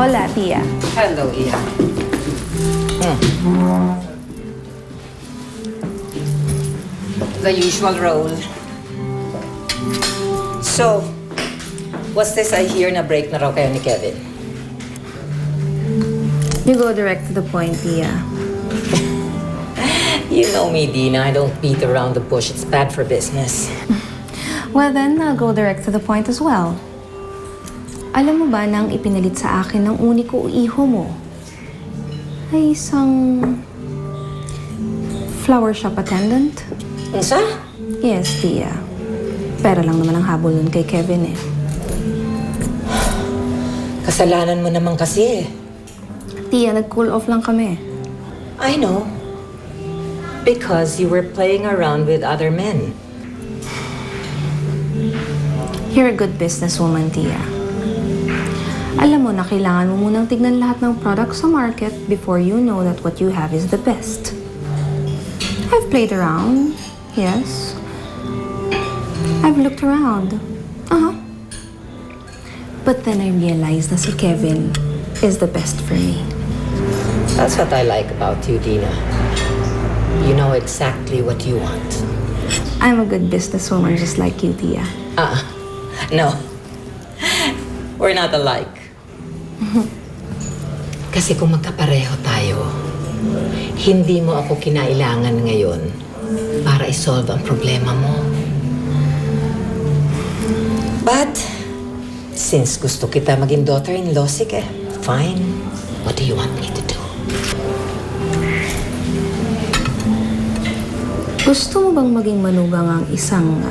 Hola, tía. Hello, Iha. The usual role. So, what's this I hear na break na raw kayo ni Kevin? You go direct to the point, Tia. You know me, Dina. I don't beat around the bush. It's bad for business. Well then, I'll go direct to the point as well. Alam mo ba nang ipinalit sa akin ng uniko iho mo ay isang flower shop attendant? Unsa? Yes, Tia. Pera lang naman ang habol nun kay Kevin eh. Kasalanan mo naman kasi eh. Tia, nag-cool off lang kami. I know. Because you were playing around with other men. You're a good businesswoman, Tia. Alam mo na kailangan mo munang tignan lahat ng products sa market before you know that what you have is the best. I've played around, yes. I've looked around. But then I realized that si Kevin is the best for me. That's what I like about you, Dina. You know exactly what you want. I'm a good businesswoman just like you, Tia. No. We're not alike. Kasi kung magkapareho tayo, hindi mo ako kinailangan ngayon para isolve ang problema mo. But, since gusto kita maging daughter-in-law, sige, fine. What do you want me to do? Gusto mo bang maging manugang ang isang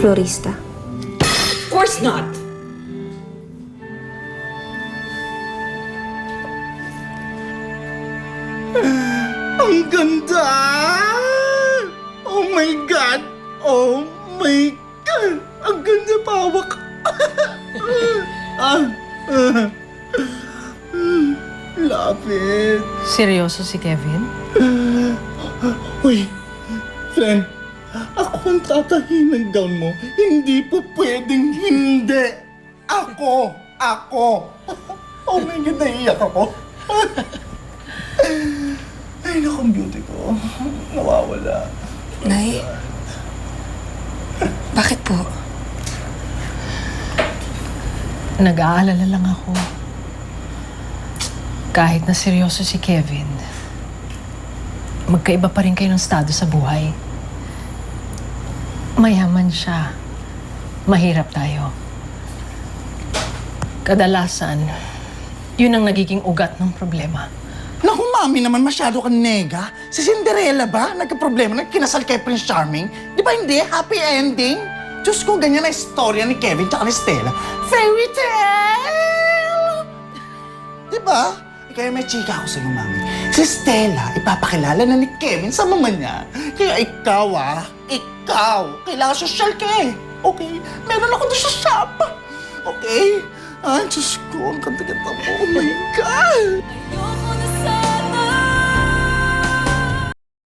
florista? Of course not! Ang ganda! Oh my God! Oh my God! Ang ganda pawak! Love it! Seryoso si Kevin? Uy, friend, ako ang tatahin ng gown mo. Hindi po pwedeng hindi! Ako! Oh my God, naiiyak ako. Ay, naku, ang beauty ko. Nawawala. Nay, bakit po? Nag-aalala lang ako. Kahit na seryoso si Kevin, magkaiba pa rin kayo ng estado sa buhay. Mayaman siya. Mahirap tayo. Kadalasan, yun ang nagiging ugat ng problema. Naku, mami naman, masyado kang nega. Si Cinderella ba? Nagka-problema, nagkinasal kay Prince Charming? Di ba hindi? Happy ending? Diyos ko, ganyan na istorya ni Kevin tsaka ni Stella. Fairy tale! Di ba? Kaya may chika ako sa'yo, mami. Si Stella, ipapakilala na ni Kevin sa mama niya. Kaya ikaw, kailangan social ka eh. Okay? Meron ako doon sa shop. Okay? Diyos ko, ang ganda-ganda mo. Oh my God!